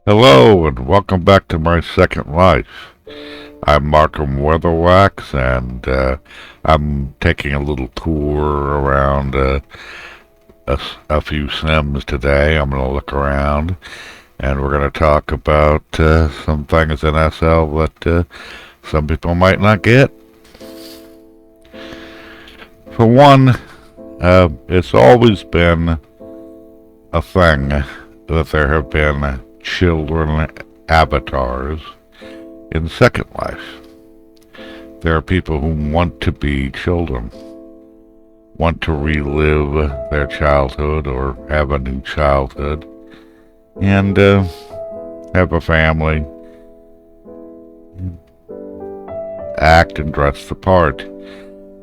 Hello and welcome back to my second life. I'm Markham Weatherwax and I'm taking a little tour around a few Sims today. I'm going to look around and we're going to talk about some things in SL that some people might not get. For one, it's always been a thing that there have been children avatars in Second Life. There are people who want to be children, want to relive their childhood or have a new childhood, and have a family, act and dress the part.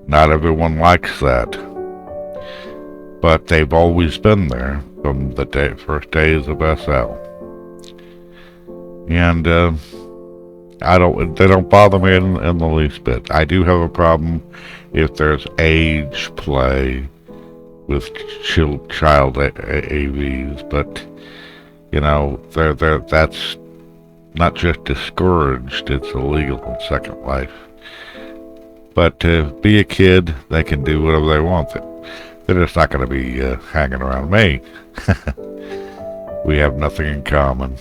Not everyone likes that, but they've always been there from the first days of SL. And they don't bother me in the least bit. I do have a problem if there's age play with child AVs, but you know, that's not just discouraged, it's illegal in Second Life. But to be a kid, they can do whatever they want. They're just not going to be hanging around me. We have nothing in common.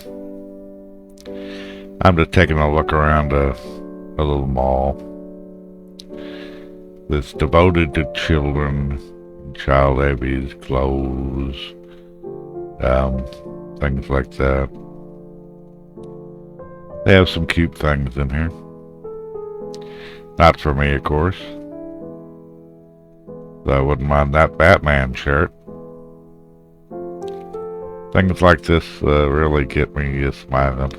I'm just taking a look around a little mall that's devoted to children, child AVs, clothes, things like that. They have some cute things in here. Not for me, of course. Though I wouldn't mind that Batman shirt. Things like this really get me smiling.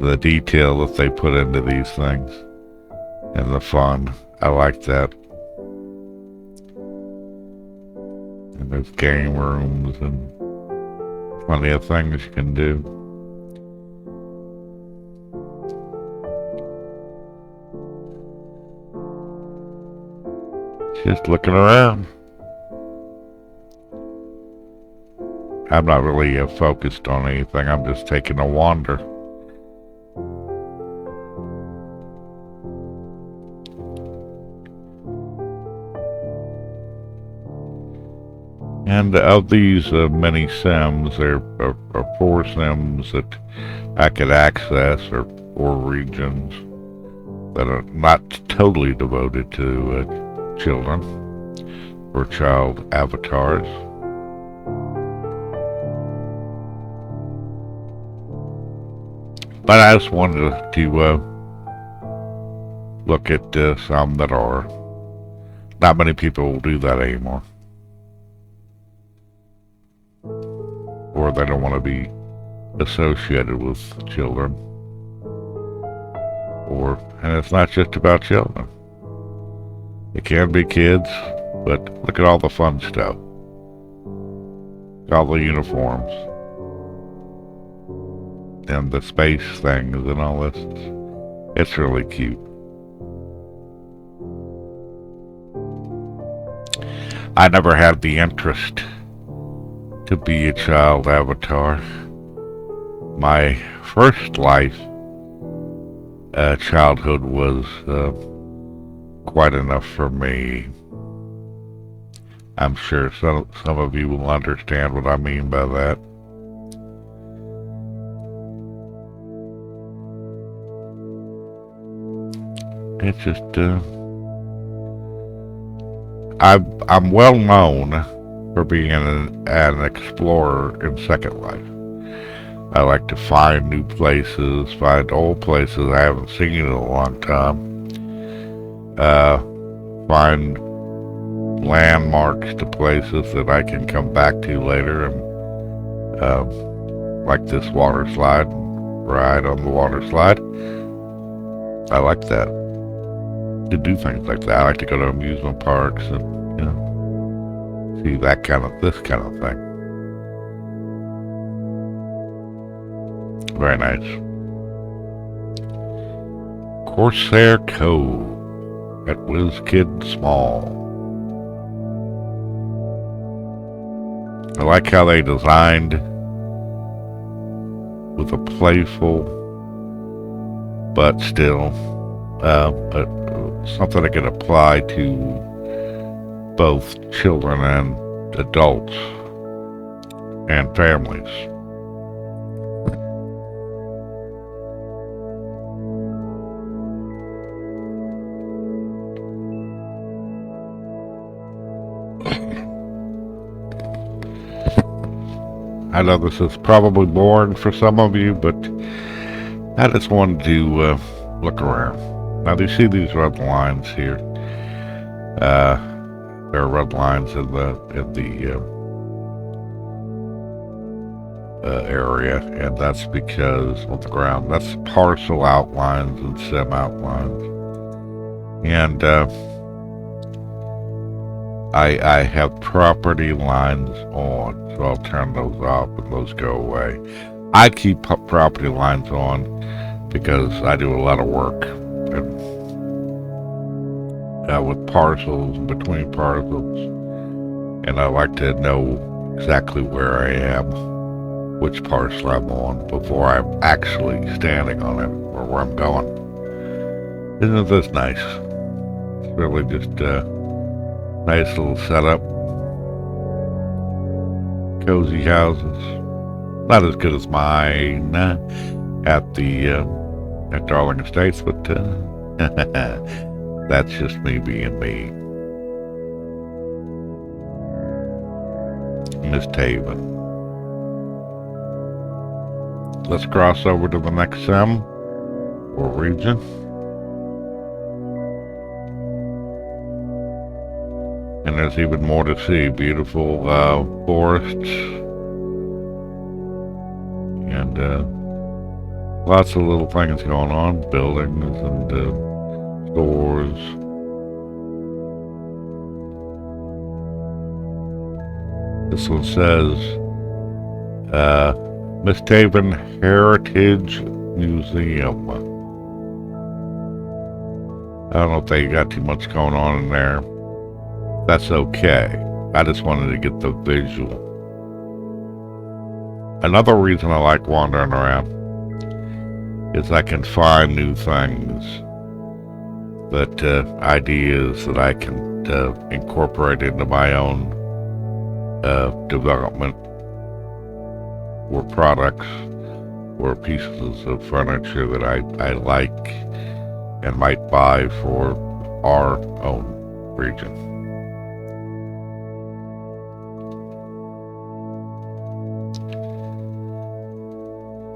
The detail that they put into these things and the fun. I like that. And there's game rooms and plenty of things you can do. Just looking around. I'm not really focused on anything. I'm just taking a wander. And of these many Sims, there are 4 Sims that I could access, or 4 regions that are not totally devoted to children or child avatars. But I just wanted to look at some that are. Not many people will do that anymore. Or they don't want to be associated with children. And it's not just about children. It can be kids, but look at all the fun stuff. All the uniforms. And the space things and all this. It's really cute. I never had the interest to be a child avatar. My first life, childhood was quite enough for me. I'm sure some of you will understand what I mean by that. It's just, I'm well known for being an explorer in Second Life. I like to find new places, find old places I haven't seen in a long time. Find landmarks to places that I can come back to later, and like this water slide, ride on the water slide. I like that. To do things like that. I like to go to amusement parks and, see this kind of thing. Very nice. Corsair Cove at WizKids Mall. I like how they designed with a playful, but still something that can apply to both children and adults and families. I know this is probably boring for some of you, but I just wanted to look around. Now, you see these red lines here. There are red lines in the area, and that's because on the ground, that's parcel outlines and sim outlines. And I have property lines on, so I'll turn those off and those go away. I keep property lines on because I do a lot of work with parcels and between parcels, and I like to know exactly where I am, which parcel I'm on, before I'm actually standing on it or where I'm going. Isn't this nice? It's really just a nice little setup. Cozy houses. Not as good as mine at Darling Estates, but that's just me being me. Misthaven. Let's cross over to the next sim or region. And there's even more to see. Beautiful forests. And lots of little things going on. Buildings and stores. This one says Misthaven Heritage Museum. I don't know if they got too much going on in there. That's okay. I just wanted to get the visual. Another reason I like wandering around is I can find new things, that ideas that I can incorporate into my own development, or products, or pieces of furniture that I like and might buy for our own region.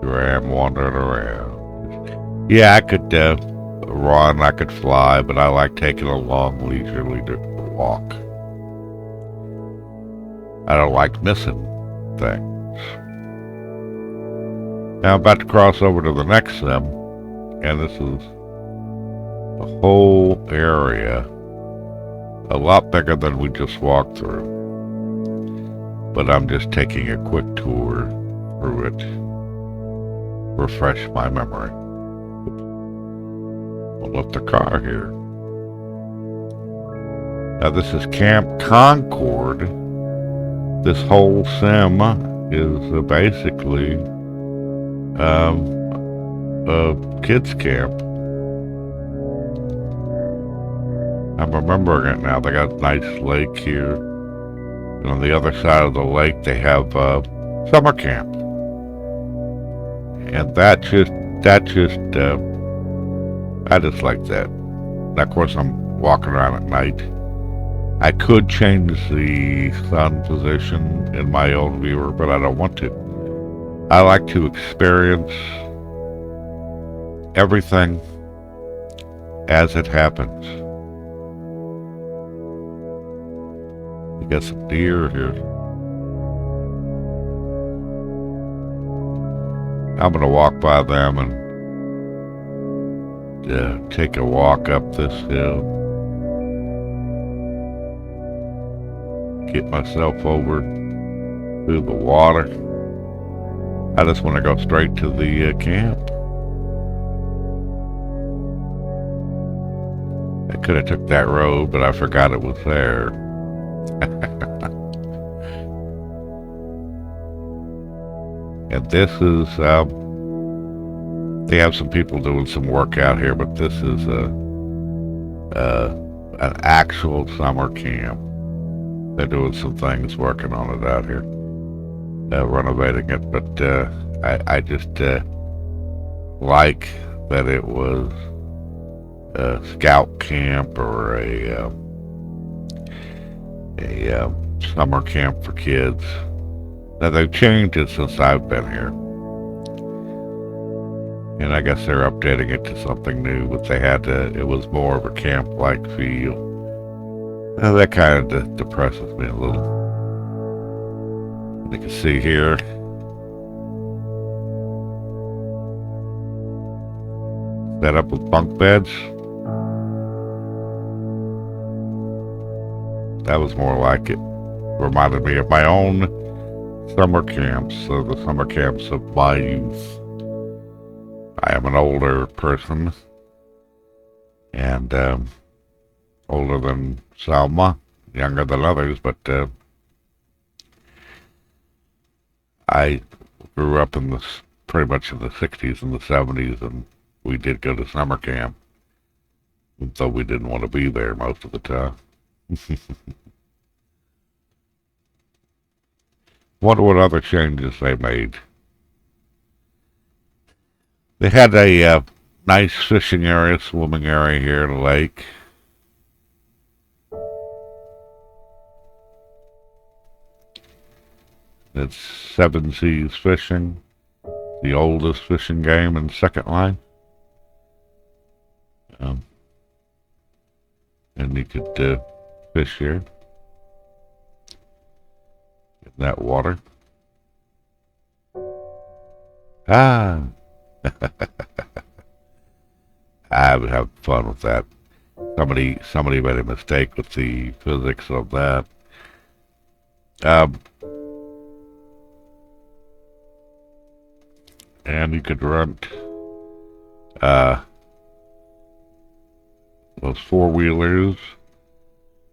Here I am wandering around. Yeah, I could run, I could fly, but I like taking a long, leisurely walk. I don't like missing things. Now I'm about to cross over to the next sim, and this is a whole area, a lot bigger than we just walked through. But I'm just taking a quick tour through it. Refresh my memory. We'll lift the car here. Now this is Camp Concord. This whole sim is basically a kids camp. I'm remembering it now. They got a nice lake here, and on the other side of the lake they have summer camp. And I just like that. And of course, I'm walking around at night. I could change the sun position in my own viewer, but I don't want to. I like to experience everything as it happens. You got some deer here. I'm going to walk by them and take a walk up this hill. Get myself over through the water. I just want to go straight to the camp. I could have took that road, but I forgot it was there. And this is, they have some people doing some work out here, but this is an actual summer camp. They're doing some things, working on it out here, renovating it. But I just like that it was a scout camp or a summer camp for kids. Now they've changed it since I've been here, and I guess they're updating it to something new. But they had to. It was more of a camp-like feel. Now, that kind of depresses me a little. You can see here. Set up with bunk beds. That was more like it. Reminded me of my own summer camps, so the summer camps of my youth. I am an older person, and older than Selma, younger than others, but I grew up in pretty much in the 60s and the 70s, and we did go to summer camp, though we didn't want to be there most of the time. Wonder what other changes they made. They had a nice fishing area, swimming area here in the lake. It's Seven Seas Fishing, the oldest fishing game in Second Line. And you could fish here in that water. I would have fun with that. Somebody made a mistake with the physics of that. And you could rent those four-wheelers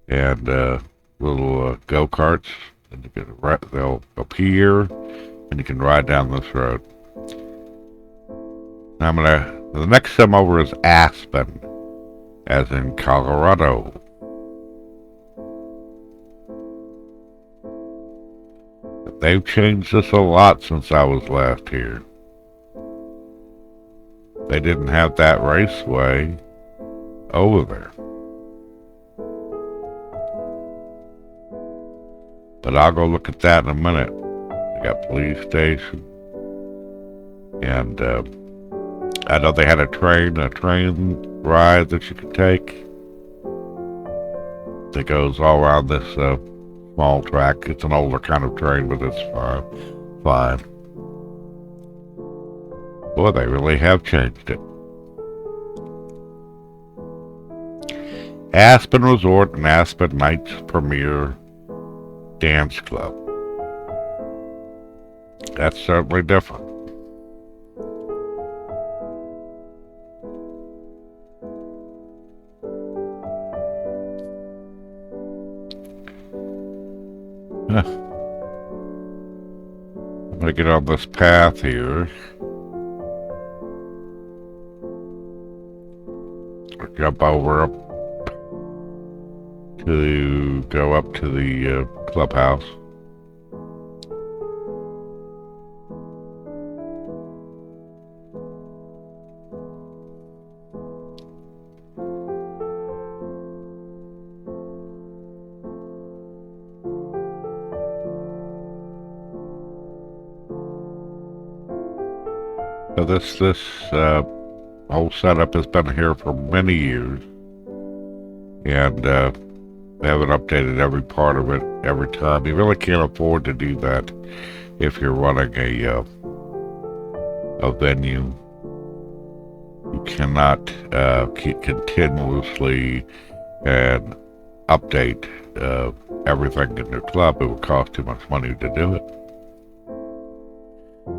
and little go-karts, and you can they'll appear, and you can ride down this road. The next sim over is Aspen, as in Colorado. They've changed this a lot since I was last here. They didn't have that raceway over there. But I'll go look at that in a minute. They got police station. And I know they had a train ride that you could take that goes all around this small track. It's an older kind of train, but it's fine. Boy, they really have changed it. Aspen Resort and Aspen Nights Premier Dance Club. That's certainly different. I'm going to get on this path here. Jump over up to go up to the clubhouse. So this whole setup has been here for many years, and they haven't updated every part of it every time. You really can't afford to do that if you're running a venue. You cannot keep continuously and update everything in your club. It would cost too much money to do it.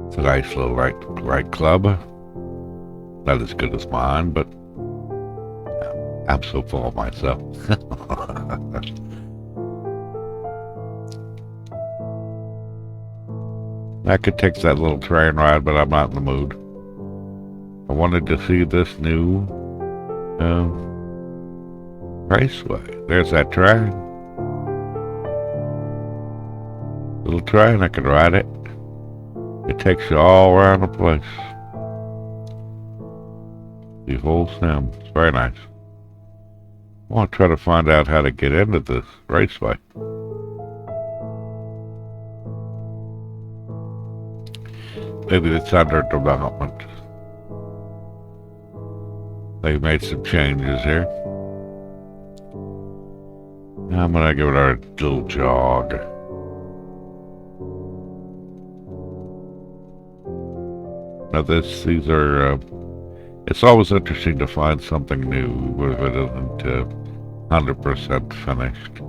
It's a nice little right club. Not as good as mine, but I'm so full of myself. I could take that little train ride, but I'm not in the mood. I wanted to see this new uh, raceway. There's that train. Little train, I could ride it. It takes you all around the place. The whole sim. It's very nice. I want to try to find out how to get into this raceway. Maybe it's under development. They made some changes here. Now I'm gonna give it a little jog. Now these are, it's always interesting to find something new if it isn't 100% finished.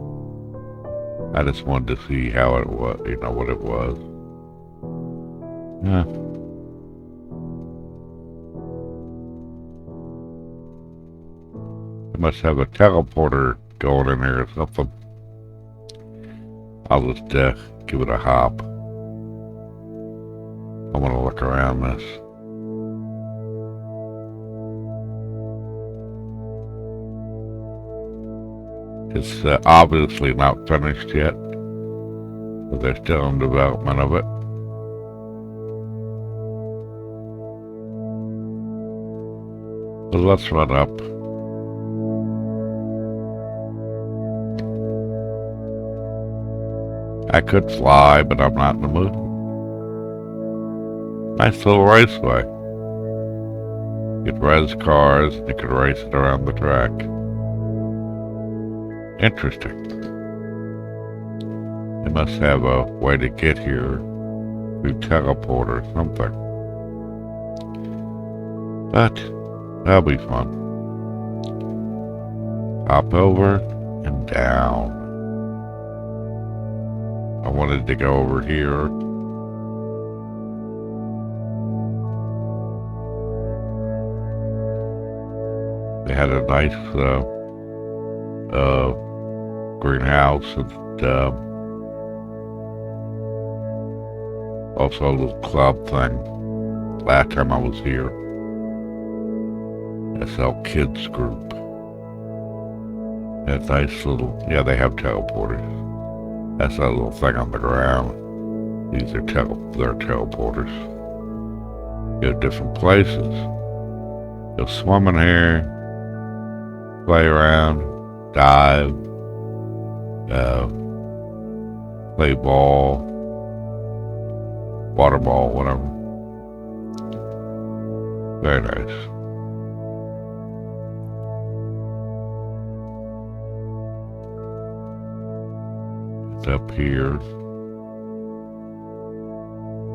I just wanted to see how it was, what it was. Yeah. I must have a teleporter going in there or something. I'll just give it a hop. I want to look around this. It's obviously not finished yet, but they're still in development of it. But let's run up. I could fly, but I'm not in the mood. Nice little raceway. You could res cars, and you could race it around the track. Interesting. They must have a way to get here through teleport or something. But that'll be fun. Hop over and down. I wanted to go over here. They had a nice greenhouse and also a little club thing. Last time I was here, SL Kids Group. That nice little, yeah, they have teleporters. That's that little thing on the ground. These are they're teleporters. Go to different places. Go swimming here, play around, dive, play ball, water ball, whatever. Very nice. It's up here.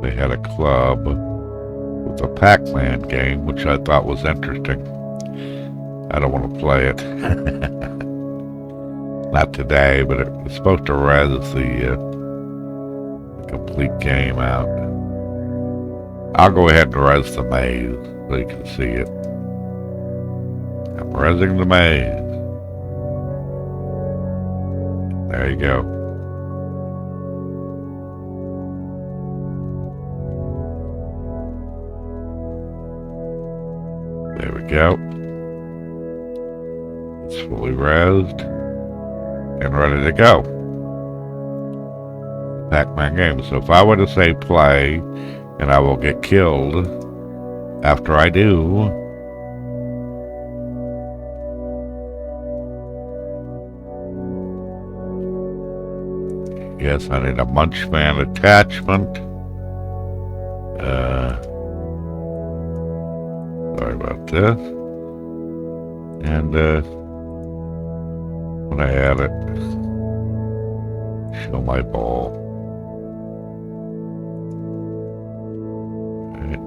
They had a club with a Pacman game, which I thought was interesting. I don't want to play it. Not today, but it's supposed to res the complete game out. I'll go ahead and res the maze so you can see it. I'm resing the maze. There you go. There we go. It's fully resed and ready to go. Pacman Game. So if I were to say play, and I will get killed after I do, yes, I need a Munchman attachment. Sorry about this. And when I add it, show my ball. Right.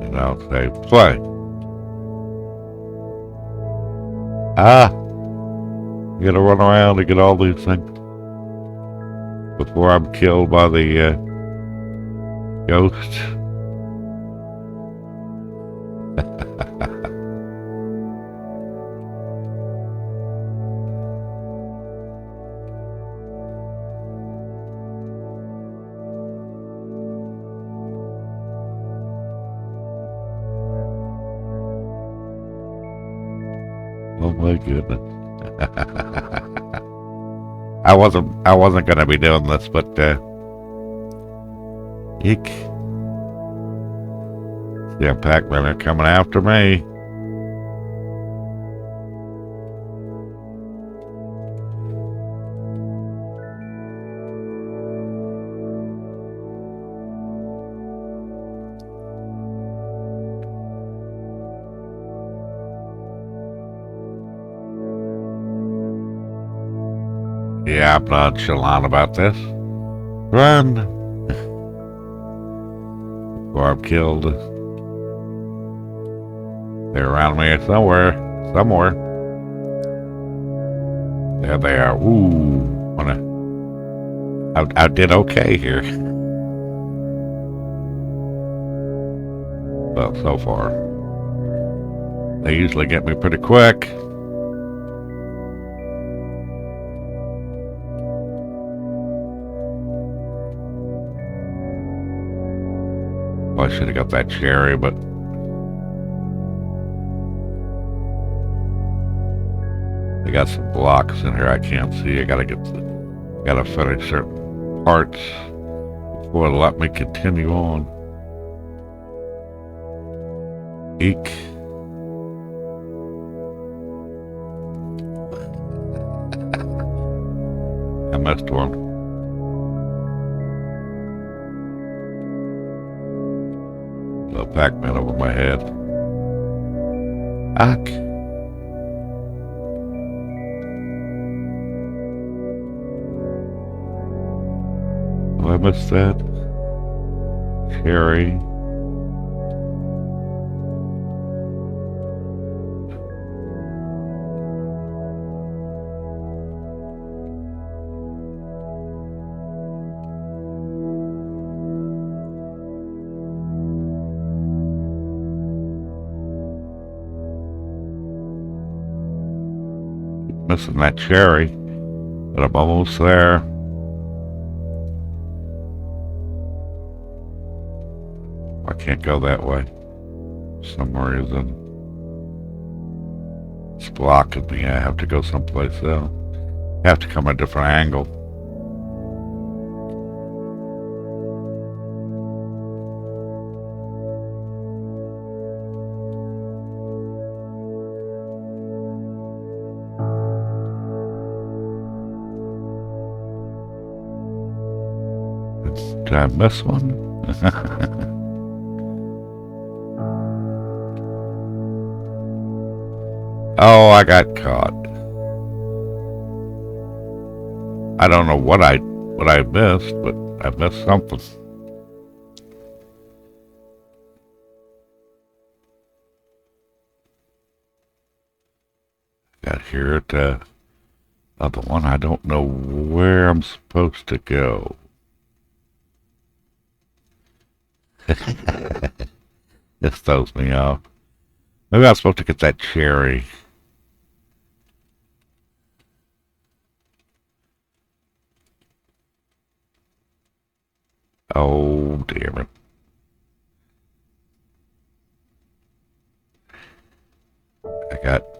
And I'll say play. You gotta run around to get all these things before I'm killed by the ghost. my goodness. I wasn't gonna be doing this, but eek. Yeah, Packman are coming after me. Yeah, I'm nonchalant about this. Run! Before I'm killed. They're around me somewhere. Somewhere. There they are. Ooh. I did okay here. Well, so far. They usually get me pretty quick. Well, I should have got that cherry, but they got some blocks in here I can't see. Gotta finish certain parts before it'll let me continue on. Eek. I missed one. A Pac-Man over my head. Ack. Oh, I missed that. Cherry. Missing that cherry, but I'm almost there. I can't go that way. For some reason. It's blocking me. I have to go someplace else. I have to come a different angle. Did I miss one? Oh, I got caught. I don't know what I missed, but I missed something. Got here at the other one. I don't know where I'm supposed to go. This throws me off. Maybe I was supposed to get that cherry. Oh, damn it.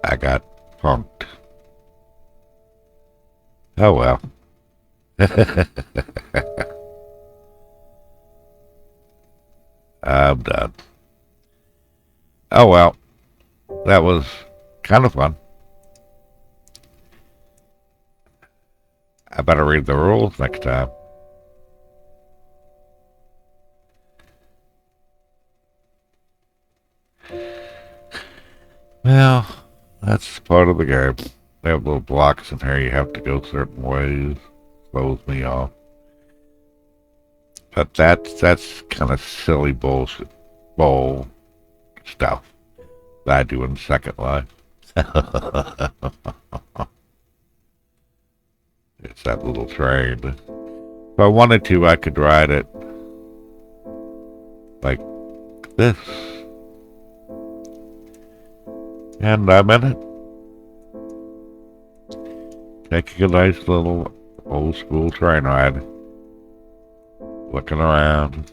I got punked. Oh well. I'm done. Oh well. That was kind of fun. I better read the rules next time. Well, that's part of the game. They have little blocks in here. You have to go certain ways. Slows me off. But that's kind of silly bullshit, bull stuff that I do in Second Life. It's that little train. If I wanted to, I could ride it like this. And I'm in it. Taking a nice little old school train ride. Looking around.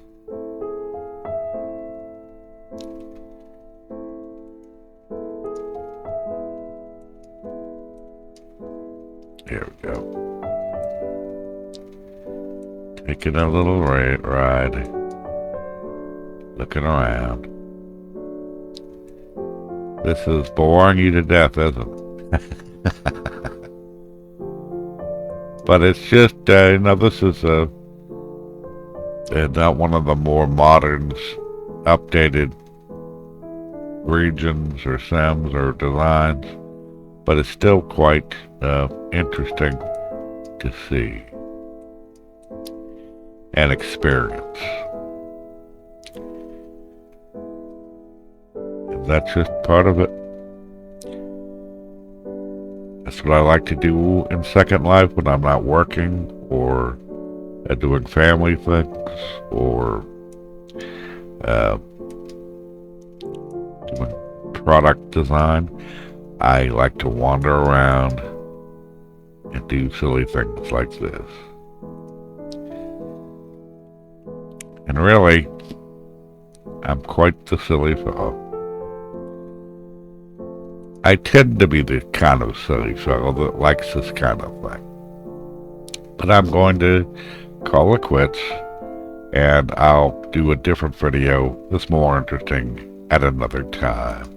taking a little ride, looking around. This is boring you to death, isn't it? But it's just, this is not one of the more modern, updated regions or sims or designs, but it's still quite interesting to see and experience. And that's just part of it. That's what I like to do in Second Life when I'm not working or doing family things or doing product design. I like to wander around and do silly things like this. And really, I'm quite the silly fellow. I tend to be the kind of silly fellow that likes this kind of thing. But I'm going to call it quits, and I'll do a different video that's more interesting at another time.